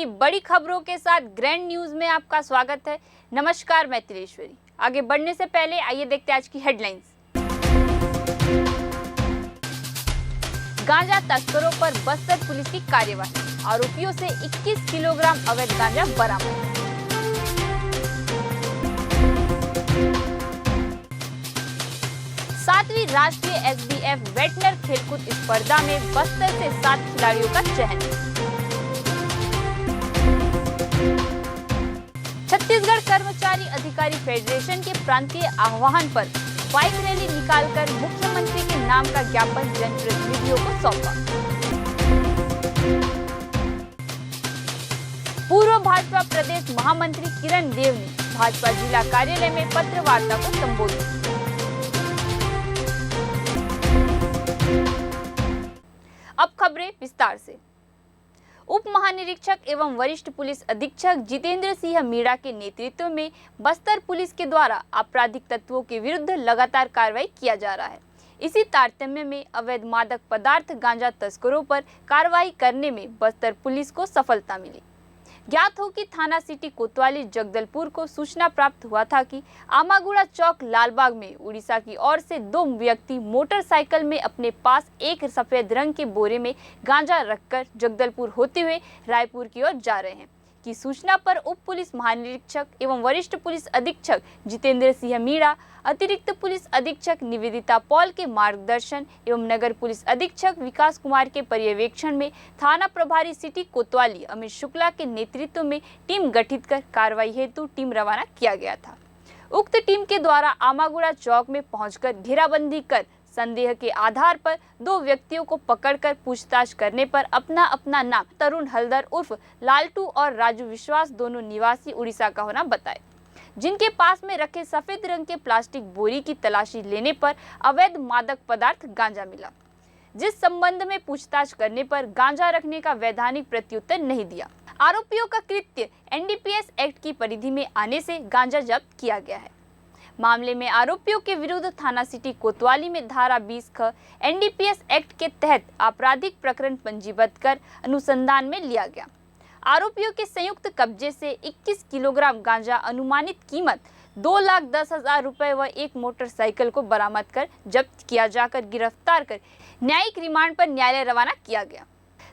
की बड़ी खबरों के साथ ग्रैंड न्यूज में आपका स्वागत है। नमस्कार, मैं त्रिलेश्वरी। आगे बढ़ने से पहले आइए देखते हैं आज की हेडलाइंस। गांजा तस्करों पर बस्तर पुलिस की कार्यवाही, आरोपियों से 21 किलोग्राम अवैध गांजा बरामद। सातवीं राष्ट्रीय SBF वेटनर खेलकूद स्पर्धा में बस्तर से 7 खिलाड़ियों का चयन। छत्तीसगढ़ कर्मचारी अधिकारी फेडरेशन के प्रांतीय आह्वान पर बाइक रैली निकालकर मुख्यमंत्री के नाम का ज्ञापन जनप्रतिनिधियों को सौंपा। पूर्व भाजपा प्रदेश महामंत्री किरण देव ने भाजपा जिला कार्यालय में पत्रवार्ता को संबोधित। अब खबरें विस्तार से। उप महानिरीक्षक एवं वरिष्ठ पुलिस अधीक्षक जितेंद्र सिंह मीणा के नेतृत्व में बस्तर पुलिस के द्वारा आपराधिक तत्वों के विरुद्ध लगातार कार्रवाई किया जा रहा है। इसी तारतम्य में अवैध मादक पदार्थ गांजा तस्करों पर कार्रवाई करने में बस्तर पुलिस को सफलता मिली। ज्ञात हो कि थाना सिटी कोतवाली जगदलपुर को सूचना प्राप्त हुआ था कि आमागुड़ा चौक लालबाग में उड़ीसा की ओर से 2 व्यक्ति मोटरसाइकिल में अपने पास एक सफेद रंग के बोरे में गांजा रखकर जगदलपुर होते हुए रायपुर की ओर जा रहे हैं की सूचना पर उप पुलिस महानिरीक्षक एवं वरिष्ठ पुलिस अधीक्षक जितेंद्र सिंह मीणा, अतिरिक्त पुलिस अधीक्षक निवेदिता पॉल के मार्गदर्शन एवं नगर पुलिस अधीक्षक विकास कुमार के पर्यवेक्षण में थाना प्रभारी सिटी कोतवाली अमित शुक्ला के नेतृत्व में टीम गठित कर कार्रवाई हेतु टीम रवाना किया गया था। उक्त टीम के द्वारा आमागुड़ा चौक में पहुंचकर घेराबंदी कर संदेह के आधार पर 2 व्यक्तियों को पकड़कर पूछताछ करने पर अपना नाम तरुण हलदर उर्फ लालटू और राजू विश्वास दोनों निवासी उड़ीसा का होना बताए, जिनके पास में रखे सफेद रंग के प्लास्टिक बोरी की तलाशी लेने पर अवैध मादक पदार्थ गांजा मिला, जिस संबंध में पूछताछ करने पर गांजा रखने का वैधानिक प्रत्युत्तर नहीं दिया। आरोपियों का कृत्य NDPS एक्ट की परिधि में आने से गांजा जब्त किया गया है। मामले में आरोपियों के विरुद्ध थाना सिटी कोतवाली में धारा 20 ख NDPS एक्ट के तहत आपराधिक प्रकरण पंजीबद्ध कर अनुसंधान में लिया गया। आरोपियों के संयुक्त कब्जे से 21 किलोग्राम गांजा अनुमानित कीमत 2,10,000 रुपए व एक मोटरसाइकिल को बरामद कर जब्त किया जाकर गिरफ्तार कर न्यायिक रिमांड पर न्यायालय रवाना किया गया।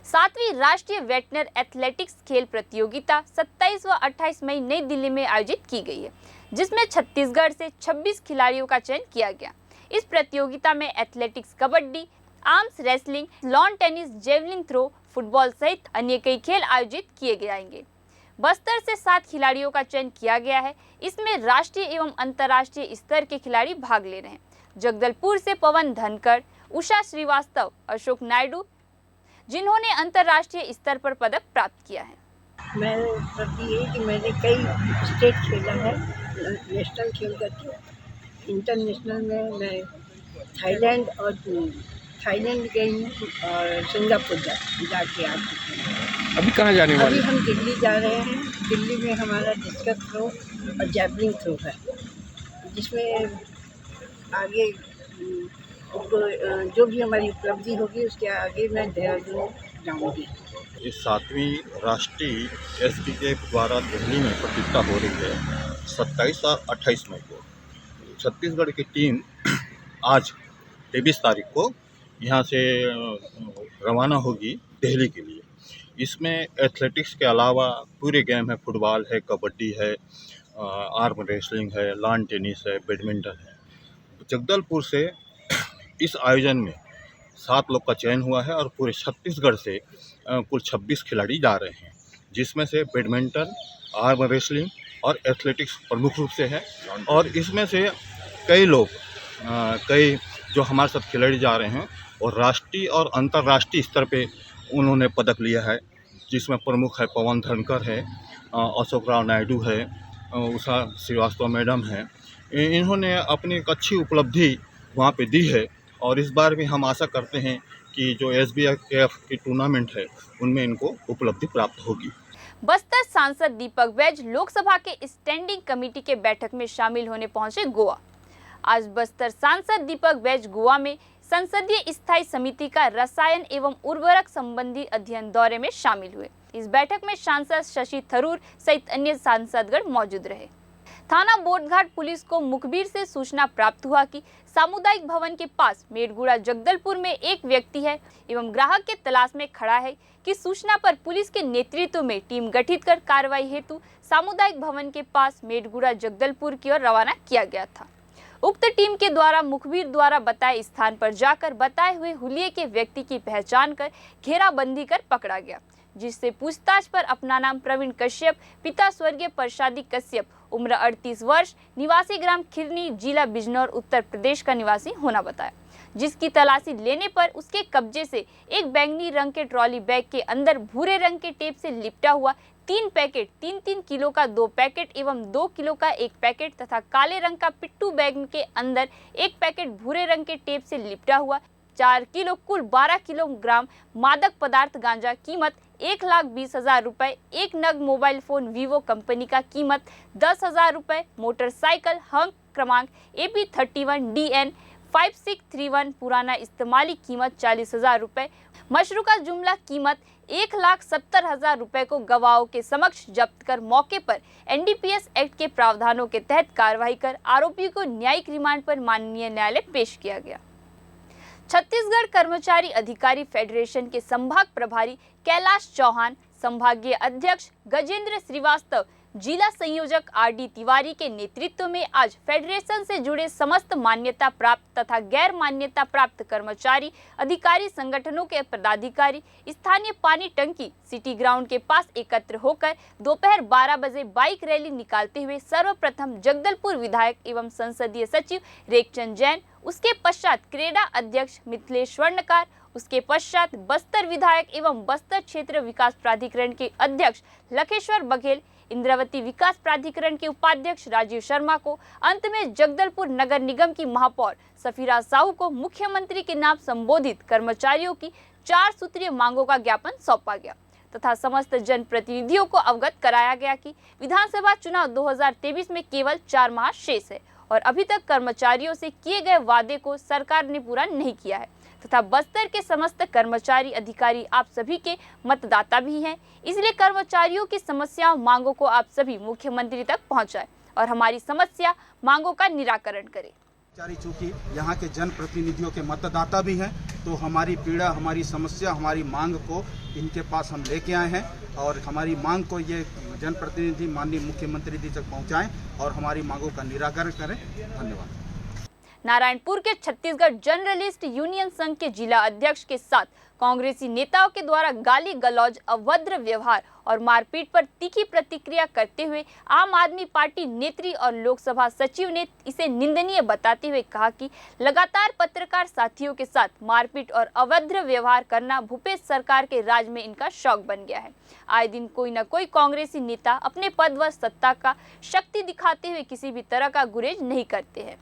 7वीं राष्ट्रीय वेटनर एथलेटिक्स खेल प्रतियोगिता 27 व 28 मई नई दिल्ली में आयोजित की गई है, जिसमें छत्तीसगढ़ से 26 खिलाड़ियों का चयन किया गया। इस प्रतियोगिता में athletics, kabaddi, arms wrestling, lawn tennis, javelin throw, football सहित अन्य कई खेल आयोजित किए जाएंगे। बस्तर से 7 खिलाड़ियों का चयन किया गया है। इसमें राष्ट्रीय एवं अंतर्राष्ट्रीय स्तर के खिलाड़ी भाग ले रहे हैं। जगदलपुर से पवन धनखड़, उषा श्रीवास्तव, अशोक नायडू, जिन्होंने अंतर्राष्ट्रीय स्तर पर पदक प्राप्त किया है। मैं करती है कि मैंने कई स्टेट खेला है, नेशनल खेल करके। इंटरनेशनल में मैं थाईलैंड गई हूँ और सिंगापुर जाके आ चुकी हूँ। अभी कहाँ जाने वाले? अभी हम दिल्ली जा रहे हैं। दिल्ली में हमारा डिस्कस थ्रो और जैवलिन थ्रो है, जिसमें आगे जो भी हमारी उपलब्धि होगी उसके आगे मैं देहरादून जाऊँगी। इस 7वीं राष्ट्रीय SBF द्वारा दिल्ली में प्रतियोगिता हो रही है 27 और 28 मई को। छत्तीसगढ़ की टीम आज 23 तारीख को यहाँ से रवाना होगी दिल्ली के लिए। इसमें एथलेटिक्स के अलावा पूरे गेम है, फुटबॉल है, कबड्डी है, आर्म रेसलिंग है, लॉन टेनिस है, बैडमिंटन है। जगदलपुर से इस आयोजन में 7 लोग का चयन हुआ है और पूरे छत्तीसगढ़ से कुल 26 खिलाड़ी जा रहे हैं, जिसमें से बैडमिंटन, आर्म रेसलिंग और एथलेटिक्स प्रमुख रूप से है। और इसमें से कई जो हमारे साथ खिलाड़ी जा रहे हैं और राष्ट्रीय और अंतर्राष्ट्रीय स्तर पे उन्होंने पदक लिया है, जिसमें प्रमुख है पवन धनखड़ है, अशोक राव नायडू है, उषा श्रीवास्तव मैडम है। इन्होंने अपनी एक अच्छी उपलब्धि वहाँ पे दी है और इस बार भी हम आशा करते हैं कि जो SBF की टूर्नामेंट है उनमें इनको उपलब्धि प्राप्त होगी। बस्तर सांसद दीपक बैज लोकसभा के स्टैंडिंग कमेटी के बैठक में शामिल होने पहुंचे गोवा। आज बस्तर सांसद दीपक बैज गोवा में संसदीय स्थायी समिति का रसायन एवं उर्वरक संबंधी अध्ययन दौरे में शामिल हुए। इस बैठक में सांसद शशि थरूर सहित अन्य सांसदगण मौजूद रहे। थाना बोटघाट पुलिस को मुखबिर से सूचना प्राप्त हुआ कि सामुदायिक भवन के पास मेडगुड़ा जगदलपुर में एक व्यक्ति है एवं ग्राहक के तलाश में खड़ा है कि सूचना पर पुलिस के नेतृत्व में टीम गठित कर कार्रवाई हेतु सामुदायिक भवन के पास मेडगुड़ा जगदलपुर की ओर रवाना किया गया था। उक्त टीम के द्वारा मुखबिर द्वारा बताए स्थान पर जाकर बताए हुए हुलिये के व्यक्ति की पहचान कर घेराबंदी कर पकड़ा गया, जिससे पूछताछ पर अपना नाम प्रवीण कश्यप, पिता स्वर्गीय प्रसादी कश्यप, उम्र 38 वर्ष, निवासी ग्राम खिरनी, जिला बिजनौर, उत्तर प्रदेश का निवासी होना बताया, जिसकी तलाशी लेने पर उसके कब्जे से एक बैंगनी रंग के ट्रॉली बैग के अंदर भूरे रंग के टेप से लिपटा हुआ 3 पैकेट 3-3 किलो का 2 पैकेट एवं 2 किलो का 1 पैकेट तथा काले रंग का पिट्टू बैग के अंदर 1 पैकेट भूरे रंग के टेप से लिपटा हुआ 4 किलो कुल 12 किलोग्राम मादक पदार्थ गांजा कीमत 1,20,000 रुपए, एक नग मोबाइल फोन वीवो कंपनी का कीमत 10,000 रुपए, मोटरसाइकिल हंक क्रमांक AP31 DN 5631 पुराना इस्तेमाली कीमत 40,000 रुपए, मशरू का जुमला कीमत 1,70,000 रुपए को गवाहों के समक्ष जब्त कर मौके पर NDPS एक्ट के प्रावधानों के तहत कार्रवाई कर आरोपी को न्यायिक रिमांड पर माननीय न्यायालय पेश किया गया। छत्तीसगढ़ कर्मचारी अधिकारी फेडरेशन के संभाग प्रभारी कैलाश चौहान, संभागीय अध्यक्ष गजेंद्र श्रीवास्तव, जिला संयोजक RD तिवारी के नेतृत्व में आज फेडरेशन से जुड़े समस्त मान्यता प्राप्त तथा गैर मान्यता प्राप्त कर्मचारी अधिकारी संगठनों के पदाधिकारी स्थानीय पानी टंकी सिटी ग्राउंड के पास एकत्र होकर दोपहर 12 बजे बाइक रैली निकालते हुए सर्वप्रथम जगदलपुर विधायक एवं संसदीय सचिव रेखचंद जैन, उसके पश्चात क्रेडा अध्यक्ष मिथिलेश स्वर्णकार, उसके पश्चात बस्तर विधायक एवं बस्तर क्षेत्र विकास प्राधिकरण के अध्यक्ष लखेश्वर बघेल, इंद्रावती विकास प्राधिकरण के उपाध्यक्ष राजीव शर्मा को, अंत में जगदलपुर नगर निगम की महापौर सफीरा साहू को मुख्यमंत्री के नाम संबोधित कर्मचारियों की 4 सूत्रीय मांगों का ज्ञापन सौंपा गया तथा समस्त जनप्रतिनिधियों को अवगत कराया गया कि विधानसभा चुनाव 2023 में केवल 4 माह शेष है और अभी तक कर्मचारियों से किए गए वादे को सरकार ने पूरा नहीं किया है तथा बस्तर के समस्त कर्मचारी अधिकारी आप सभी के मतदाता भी हैं, इसलिए कर्मचारियों की समस्याओं मांगों को आप सभी मुख्यमंत्री तक पहुंचाएं और हमारी समस्या मांगों का निराकरण करें। चूंकि यहाँ के जनप्रतिनिधियों के मतदाता भी हैं, तो हमारी पीड़ा, हमारी समस्या, हमारी मांग को इनके पास हम लेके आए हैं और हमारी मांग को ये जनप्रतिनिधि माननीय मुख्यमंत्री जी तक पहुँचाएं और हमारी मांगों का निराकरण करें। धन्यवाद। नारायणपुर के छत्तीसगढ़ जर्नलिस्ट यूनियन संघ के जिला अध्यक्ष के साथ कांग्रेसी नेताओं के द्वारा गाली गलौज, अभद्र व्यवहार और मारपीट पर तीखी प्रतिक्रिया करते हुए आम आदमी पार्टी नेत्री और लोकसभा सचिव ने इसे निंदनीय बताते हुए कहा कि लगातार पत्रकार साथियों के साथ मारपीट और अभद्र व्यवहार करना भूपेश सरकार के राज में इनका शौक बन गया है। आए दिन कोई न कोई कांग्रेसी नेता अपने पद व सत्ता का शक्ति दिखाते हुए किसी भी तरह का गुरेज नहीं करते हैं।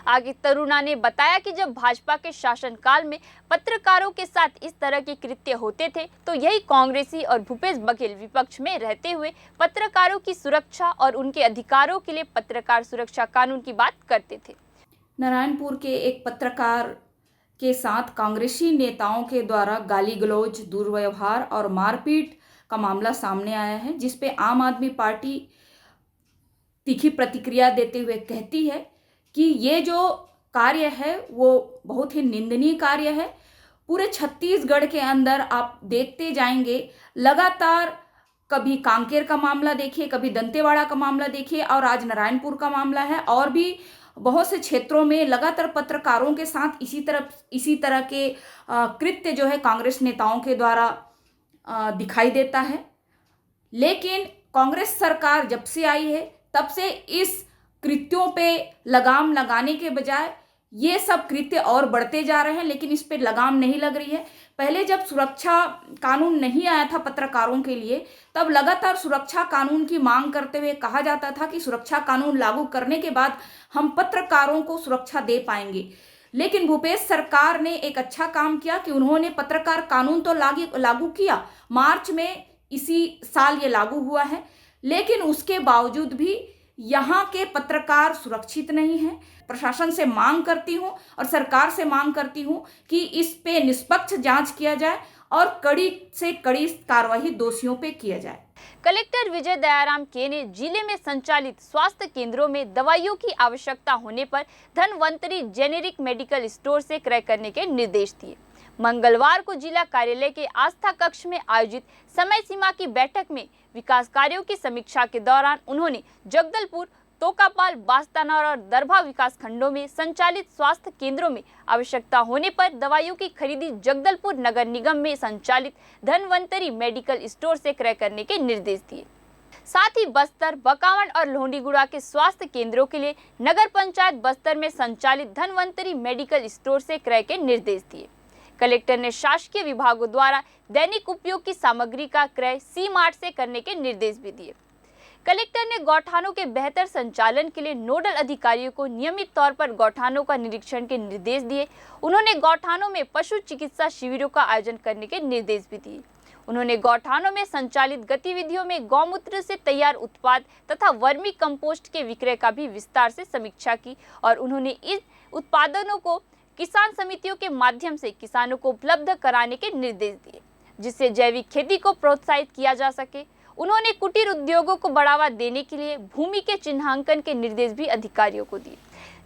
आगे तरुणा ने बताया कि जब भाजपा के शासनकाल में पत्रकारों के साथ इस तरह के कृत्य होते थे तो यही कांग्रेसी और भूपेश बघेल विपक्ष में रहते हुए पत्रकारों की सुरक्षा और उनके अधिकारों के लिए पत्रकार सुरक्षा कानून की बात करते थे। नारायणपुर के एक पत्रकार के साथ कांग्रेसी नेताओं के द्वारा गाली गलौज, दुर्व्यवहार और मारपीट का मामला सामने आया है, जिसपे आम आदमी पार्टी तीखी प्रतिक्रिया देते हुए कहती है कि ये जो कार्य है वो बहुत ही निंदनीय कार्य है। पूरे छत्तीसगढ़ के अंदर आप देखते जाएंगे, लगातार कभी कांकेर का मामला देखिए, कभी दंतेवाड़ा का मामला देखिए और आज नारायणपुर का मामला है और भी बहुत से क्षेत्रों में लगातार पत्रकारों के साथ इसी तरह के कृत्य जो है कांग्रेस नेताओं के द्वारा दिखाई देता है। लेकिन कांग्रेस सरकार जब से आई है तब से इस कृत्यों पे लगाम लगाने के बजाय ये सब कृत्य और बढ़ते जा रहे हैं, लेकिन इस पे लगाम नहीं लग रही है। पहले जब सुरक्षा कानून नहीं आया था पत्रकारों के लिए, तब लगातार सुरक्षा कानून की मांग करते हुए कहा जाता था कि सुरक्षा कानून लागू करने के बाद हम पत्रकारों को सुरक्षा दे पाएंगे। लेकिन भूपेश सरकार ने एक अच्छा काम किया कि उन्होंने पत्रकार कानून तो लागू किया, मार्च में इसी साल ये लागू हुआ है, लेकिन उसके बावजूद भी यहाँ के पत्रकार सुरक्षित नहीं हैं। प्रशासन से मांग करती हूँ और सरकार से मांग करती हूँ कि इस पे निष्पक्ष जांच किया जाए और कड़ी से कड़ी कार्रवाई दोषियों पे किया जाए। कलेक्टर विजय दयाराम के ने जिले में संचालित स्वास्थ्य केंद्रों में दवाइयों की आवश्यकता होने पर धनवंतरी जेनेरिक मेडिकल स्टोर से क्रय करने के निर्देश दिए। मंगलवार को जिला कार्यालय के आस्था कक्ष में आयोजित समय सीमा की बैठक में विकास कार्यों की समीक्षा के दौरान उन्होंने जगदलपुर, तोकापाल, बास्तानार और दरभा विकास खंडों में संचालित स्वास्थ्य केंद्रों में आवश्यकता होने पर दवाइयों की खरीदी जगदलपुर नगर निगम में संचालित धनवंतरी मेडिकल स्टोर से क्रय करने के निर्देश दिए। साथ ही बस्तर, बकावंड और लोहंडीगुड़ा के स्वास्थ्य केंद्रों के लिए नगर पंचायत बस्तर में संचालित धनवंतरी मेडिकल स्टोर से क्रय के निर्देश दिए। कलेक्टर ने शासकीय विभागों द्वारा दैनिक उपयोग की सामग्री का क्रय सी मार्ट से करने के निर्देश भी दिए। कलेक्टर ने गौठानों के बेहतर संचालन के लिए नोडल अधिकारियों को नियमित तौर पर गौठानों का निरीक्षण के निर्देश दिए। उन्होंने गौठानों में पशु चिकित्सा शिविरों का आयोजन करने के निर्देश भी दिए। उन्होंने गौठानों में संचालित गतिविधियों में गौमूत्र से तैयार उत्पाद तथा वर्मी कंपोस्ट के विक्रय का भी विस्तार से समीक्षा की और उन्होंने इन उत्पादनों को किसान समितियों के माध्यम से किसानों को उपलब्ध कराने के निर्देश दिए, जिससे जैविक खेती को प्रोत्साहित किया जा सके। उन्होंने कुटीर उद्योगों को बढ़ावा देने के लिए भूमि के चिन्हांकन के निर्देश भी अधिकारियों को दिए।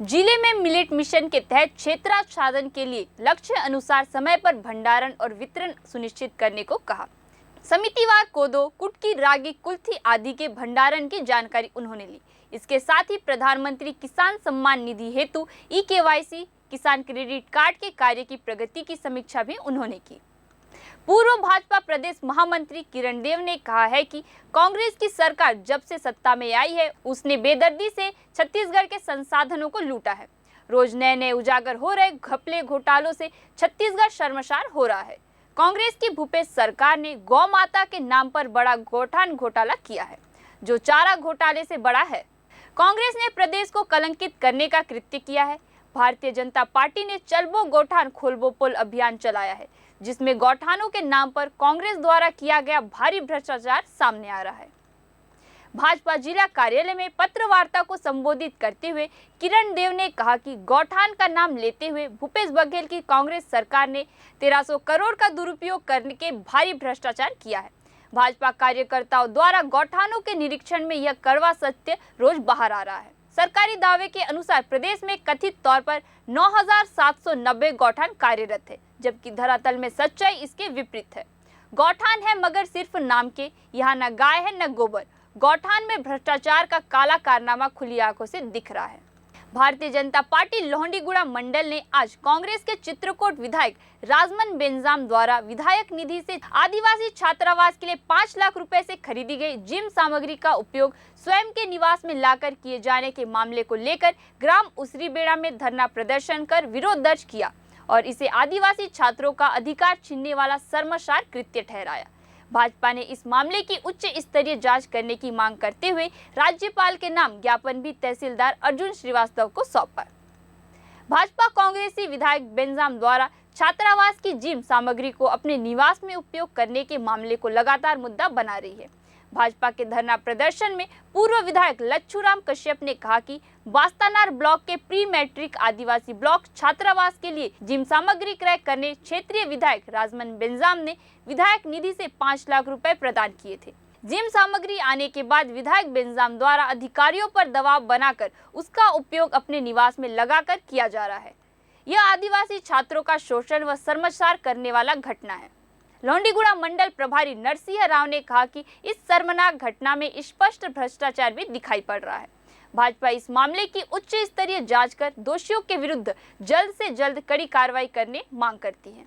जिले में मिलेट मिशन के तहत क्षेत्राच्छादन के लिए लक्ष्य अनुसार समय पर भंडारण और वितरण सुनिश्चित करने को कहा। समितिवार कोदो, कुटकी, रागी, कुल्थी आदि के भंडारण की जानकारी उन्होंने ली। इसके साथ ही प्रधानमंत्री किसान सम्मान निधि हेतु ई-KYC, किसान क्रेडिट कार्ड के कार्य की प्रगति की समीक्षा भी उन्होंने की। पूर्व भाजपा प्रदेश महामंत्री किरण देव ने कहा है कि कांग्रेस की सरकार जब से सत्ता में आई है उसने बेदर्दी से छत्तीसगढ़ के संसाधनों को लूटा है। रोज नए नए उजागर हो रहे घपले घोटालों से छत्तीसगढ़ शर्मसार हो रहा है। कांग्रेस की भूपेश सरकार ने गौ माता के नाम पर बड़ा गौठान घोटाला किया है, जो चारा घोटाले से बड़ा है। कांग्रेस ने प्रदेश को कलंकित करने का कृत्य किया है। भारतीय जनता पार्टी ने चलबो गौठान खोलबो पोल अभियान चलाया है, जिसमें गौठानों के नाम पर कांग्रेस द्वारा किया गया भारी भ्रष्टाचार सामने आ रहा है। भाजपा जिला कार्यालय में पत्र वार्ता को संबोधित करते हुए किरण देव ने कहा कि गौठान का नाम लेते हुए भूपेश बघेल की कांग्रेस सरकार ने 1300 करोड़ का दुरुपयोग करने के भारी भ्रष्टाचार किया है। भाजपा कार्यकर्ताओं द्वारा गौठानों के निरीक्षण में यह कड़वा सत्य रोज बाहर आ रहा है। सरकारी दावे के अनुसार प्रदेश में कथित तौर पर 9,790 गौठान कार्यरत है, जबकि धरातल में सच्चाई इसके विपरीत है। गौठान है मगर सिर्फ नाम के, यहाँ न गाय है न गोबर। गौठान में भ्रष्टाचार का काला कारनामा खुली आंखों से दिख रहा है। भारतीय जनता पार्टी लोहंडीगुड़ा मंडल ने आज कांग्रेस के चित्रकूट विधायक राजमन बेंजाम द्वारा विधायक निधि से आदिवासी छात्रावास के लिए 5 लाख रुपए से खरीदी गई जिम सामग्री का उपयोग स्वयं के निवास में लाकर किए जाने के मामले को लेकर ग्राम उसरीबेड़ा में धरना प्रदर्शन कर विरोध दर्ज किया और इसे आदिवासी छात्रों का अधिकार छीनने वाला शर्मसार कृत्य ठहराया। भाजपा ने इस मामले की उच्च स्तरीय जांच करने की मांग करते हुए राज्यपाल के नाम ज्ञापन भी तहसीलदार अर्जुन श्रीवास्तव को सौंपा। भाजपा कांग्रेसी विधायक बेंजाम द्वारा छात्रावास की जिम सामग्री को अपने निवास में उपयोग करने के मामले को लगातार मुद्दा बना रही है। भाजपा के धरना प्रदर्शन में पूर्व विधायक लच्छूराम कश्यप ने कहा कि बास्तानार ब्लॉक के प्री मैट्रिक आदिवासी ब्लॉक छात्रावास के लिए जिम सामग्री क्रय करने क्षेत्रीय विधायक राजमन बेंजाम ने विधायक निधि से 5 लाख रुपए प्रदान किए थे। जिम सामग्री आने के बाद विधायक बेंजाम द्वारा अधिकारियों पर दबाव बनाकर उसका उपयोग अपने निवास में लगाकर किया जा रहा है। यह आदिवासी छात्रों का शोषण व शर्मसार करने वाला घटना है। लोहंडीगुड़ा मंडल प्रभारी नरसिंह राव ने कहा कि इस शर्मनाक घटना में स्पष्ट भ्रष्टाचार भी दिखाई पड़ रहा है। भाजपा इस मामले की उच्च स्तरीय जांच कर दोषियों के विरुद्ध जल्द से जल्द कड़ी कार्रवाई करने मांग करती है।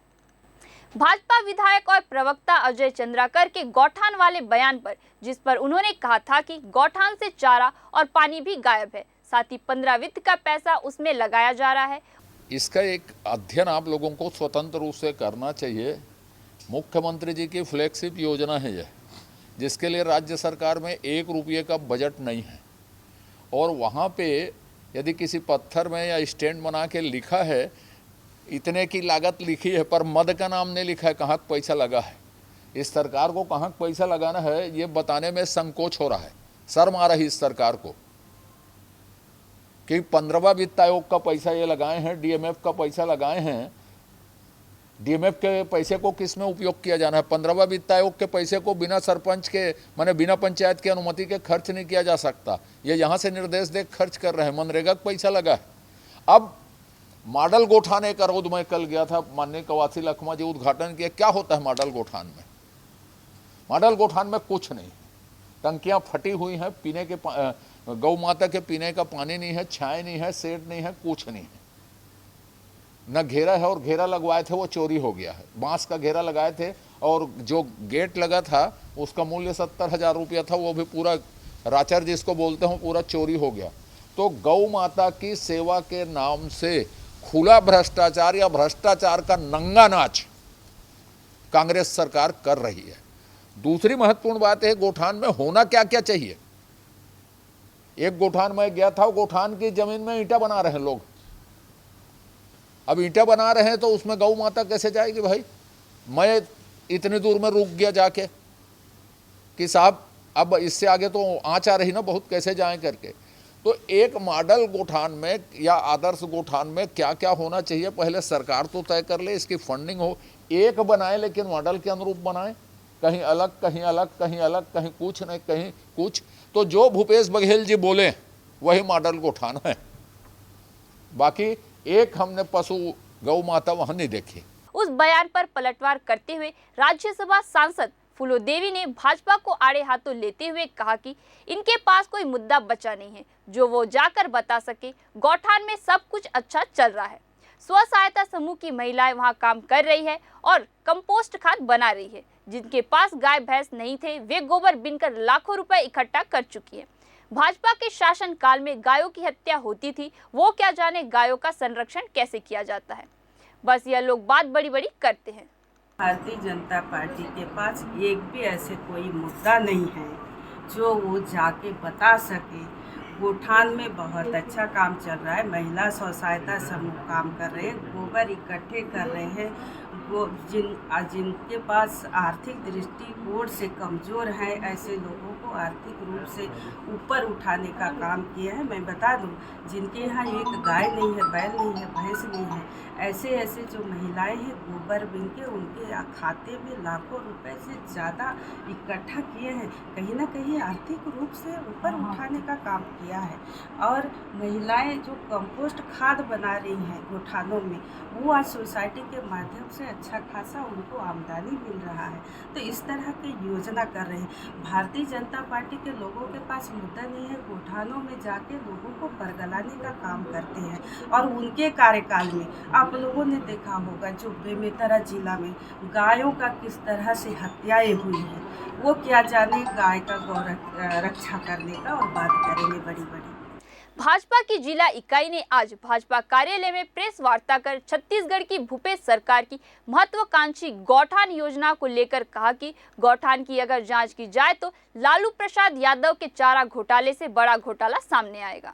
भाजपा विधायक और प्रवक्ता अजय चंद्राकर के गौठान वाले बयान पर, जिस पर उन्होंने कहा था कि गौठान से चारा और पानी भी गायब है, साथ ही 15 वित्त का पैसा उसमें लगाया जा रहा है। इसका एक अध्ययन आप लोगों को स्वतंत्र रूप से करना चाहिए। मुख्यमंत्री जी की फ्लैगशिप योजना है यह, जिसके लिए राज्य सरकार में 1 रुपये का बजट नहीं है और वहाँ पे यदि किसी पत्थर में या स्टैंड बना के लिखा है इतने की लागत लिखी है पर मद का नाम नहीं लिखा है, कहाँ पैसा लगा है। इस सरकार को कहाँ पैसा लगाना है ये बताने में संकोच हो रहा है। शर्म आ रही इस सरकार को कि 15वां वित्त आयोग का पैसा ये लगाए हैं, DMF का पैसा लगाए हैं डीएमएफ के पैसे को किस में उपयोग किया जाना है? 15वां वित्त आयोग के पैसे को बिना सरपंच के माने बिना पंचायत की अनुमति के खर्च नहीं किया जा सकता। ये यहाँ से निर्देश दे खर्च कर रहे हैं, मनरेगा का पैसा लगा है। अब मॉडल गोठान एक अरोध में कल गया था, माननीय कवासी लखमा जी उद्घाटन किया। क्या होता है मॉडल गोठान में? मॉडल गोठान में कुछ नहीं, टंकियां फटी हुई हैं, पीने के गौ माता के पीने का पानी नहीं है, छाए नहीं है, शेड नहीं है, कुछ नहीं है, न घेरा है, और घेरा लगवाए थे वो चोरी हो गया है। बांस का घेरा लगाए थे और जो गेट लगा था उसका मूल्य 70,000 रुपया था, वो भी पूरा राचर जिसको बोलते हो पूरा चोरी हो गया। तो गौ माता की सेवा के नाम से खुला भ्रष्टाचार या भ्रष्टाचार का नंगा नाच कांग्रेस सरकार कर रही है। दूसरी महत्वपूर्ण बात है, गोठान में होना क्या क्या चाहिए। एक गोठान में गया था, गोठान की जमीन में ईंटा बना रहे हैं लोग। अब ईंटा बना रहे हैं तो उसमें गौ माता कैसे जाएगी भाई? मैं इतनी दूर में रुक गया जाके कि साहब अब इससे आगे तो आँच आ रही ना बहुत, कैसे जाएं करके। तो एक मॉडल गोठान में या आदर्श गोठान में क्या क्या होना चाहिए, पहले सरकार तो तय कर ले, इसकी फंडिंग हो, एक बनाए लेकिन मॉडल के अनुरूप बनाए, कहीं अलग कहीं अलग कहीं अलग, कहीं कुछ नहीं कहीं कुछ। तो जो भूपेश बघेल जी बोले वही मॉडल गोठान है। बाकी एक हमने पशु गौ माता वहां नहीं देखी। उस बयान पर पलटवार करते हुए राज्यसभा सांसद फूलो देवी ने भाजपा को आड़े हाथों लेते हुए कहा कि इनके पास कोई मुद्दा बचा नहीं है जो वो जाकर बता सके। गौठान में सब कुछ अच्छा चल रहा है, स्व सहायता समूह की महिलाएं वहां काम कर रही है और कंपोस्ट खाद बना रही है। जिनके पास गाय भैंस नहीं थे वे गोबर बीनकर लाखों रुपए इकट्ठा कर चुकी है। भाजपा के शासन काल में गायों की हत्या होती थी, वो क्या जाने गायों का संरक्षण कैसे किया जाता है। बस यह लोग बात बड़ी बड़ी करते हैं। भारतीय जनता पार्टी के पास एक भी ऐसे कोई मुद्दा नहीं है जो वो जाके बता सके। गोठान में बहुत अच्छा काम चल रहा है, महिला स्व सहायता समूह काम कर रहे हैं, गोबर इकट्ठे कर रहे हैं। जिनके पास आर्थिक दृष्टिकोण से कमज़ोर हैं ऐसे लोगों को आर्थिक रूप से ऊपर उठाने का काम किया है। मैं बता दूं, जिनके यहाँ एक गाय नहीं है, बैल नहीं है, भैंस नहीं है, ऐसे ऐसे जो महिलाएं हैं गोबर बीन के उनके खाते में लाखों रुपए से ज़्यादा इकट्ठा किए हैं। कहीं ना कहीं आर्थिक रूप से ऊपर उठाने का काम किया है। और महिलाएं जो कंपोस्ट खाद बना रही हैं गोठानों में, वो आज सोसाइटी के माध्यम से अच्छा खासा उनको आमदनी मिल रहा है। तो इस तरह की योजना कर रहे हैं। भारतीय जनता पार्टी के लोगों के पास मुद्दा नहीं है, गोठानों में जाके लोगों को बरगलाने का काम करते हैं। और उनके कार्यकाल में आप लोगों ने देखा होगा जो बेमेतरा जिला में गायों का किस तरह से हत्याएं हुई हैं, वो क्या जाने गाय का गौ रक्षा करने का, और बात करेंगे बड़ी बड़ी। भाजपा की जिला इकाई ने आज भाजपा कार्यालय में प्रेस वार्ता कर छत्तीसगढ़ की भूपेश सरकार की महत्वाकांक्षी गौठान योजना को लेकर कहा कि गौठान की अगर जांच की जाए तो लालू प्रसाद यादव के चारा घोटाले से बड़ा घोटाला सामने आएगा।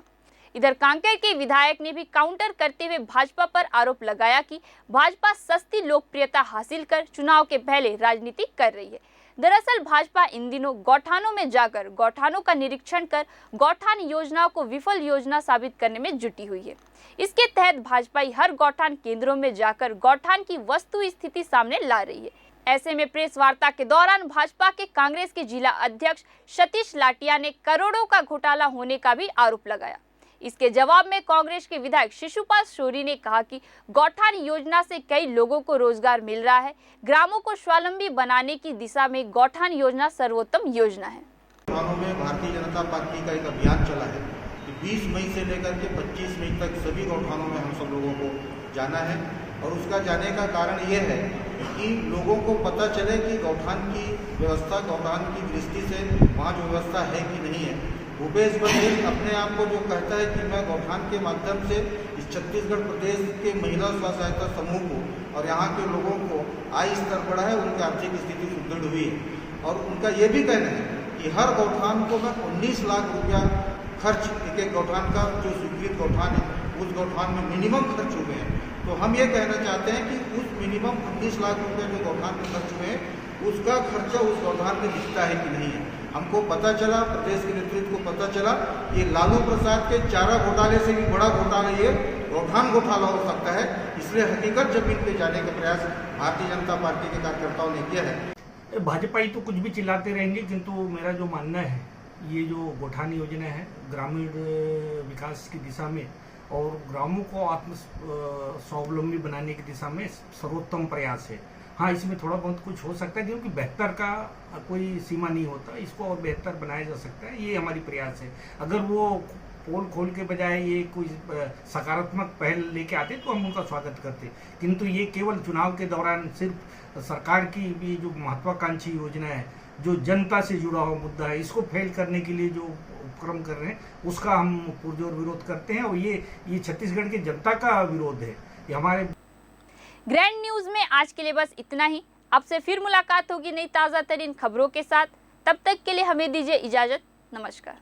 इधर कांकेर के विधायक ने भी काउंटर करते हुए भाजपा पर आरोप लगाया कि भाजपा सस्ती लोकप्रियता हासिल कर चुनाव के पहले राजनीति कर रही है। दरअसल भाजपा इन दिनों गौठानों में जाकर गौठानों का निरीक्षण कर गौठान योजना को विफल योजना साबित करने में जुटी हुई है। इसके तहत भाजपा हर गौठान केंद्रों में जाकर गौठान की वस्तु स्थिति सामने ला रही है। ऐसे में प्रेस वार्ता के दौरान भाजपा के कांग्रेस के जिला अध्यक्ष सतीश लाटिया ने करोड़ों का घोटाला होने का भी आरोप लगाया। इसके जवाब में कांग्रेस के विधायक शिशुपाल शोरी ने कहा कि गौठान योजना से कई लोगों को रोजगार मिल रहा है। ग्रामों को स्वावलंबी बनाने की दिशा में गौठान योजना सर्वोत्तम योजना है। गौठानों में भारतीय जनता पार्टी का एक अभियान चला है कि 20 मई से लेकर के 25 मई तक सभी गौठानों में हम सब लोगों को जाना है। और उसका जाने का कारण ये है कि लोगों को पता चले कि गौठान की व्यवस्था, गौठान की दृष्टि से वहाँ जो व्यवस्था है कि नहीं है। भूपेश बघेल अपने आप को जो कहता है कि मैं गौठान के माध्यम से इस छत्तीसगढ़ प्रदेश के महिला स्व सहायता समूह को और यहाँ के लोगों को आय स्तर बढ़ा है, उनकी आर्थिक स्थिति सुदृढ़ हुई है। और उनका ये भी कहना है कि हर गौठान को मैं 19 लाख रुपया खर्च, एक गौठान का जो स्वीकृत गौठान है उस गौठान में मिनिमम खर्च हुए हैं। तो हम ये कहना चाहते हैं कि उस मिनिमम 19 लाख रुपये जो गौठान में खर्च हुए हैं उसका खर्चा उस गौठान में दिखता है कि नहीं है। हमको पता चला, प्रदेश के नेतृत्व को पता चला, ये लालू प्रसाद के चारा घोटाले से भी बड़ा घोटाला ये गौठान घोटाला हो सकता है। इसलिए हकीकत जमीन पे जाने का प्रयास भारतीय जनता पार्टी के कार्यकर्ताओं ने किया है। भाजपाई तो कुछ भी चिल्लाते रहेंगे, किंतु मेरा जो मानना है ये जो गौठान योजना है ग्रामीण विकास की दिशा में और ग्रामों को आत्म स्वावलंबी बनाने की दिशा में सर्वोत्तम प्रयास है। हाँ, इसमें थोड़ा बहुत कुछ हो सकता है क्योंकि बेहतर का कोई सीमा नहीं होता, इसको और बेहतर बनाया जा सकता है, ये हमारी प्रयास है। अगर वो पोल खोल के बजाय ये कोई सकारात्मक पहल लेके आते तो हम उनका स्वागत करते, किंतु ये केवल चुनाव के दौरान सिर्फ सरकार की भी जो महत्वाकांक्षी योजना है, जो जनता से जुड़ा हुआ मुद्दा है, इसको फेल करने के लिए जो उपक्रम कर रहे हैं उसका हम पुरजोर विरोध करते हैं और ये छत्तीसगढ़ की जनता का विरोध है। ये हमारे ग्रैंड न्यूज में आज के लिए बस इतना ही। आपसे फिर मुलाकात होगी नई ताज़ा तरीन खबरों के साथ। तब तक के लिए हमें दीजिए इजाजत। नमस्कार।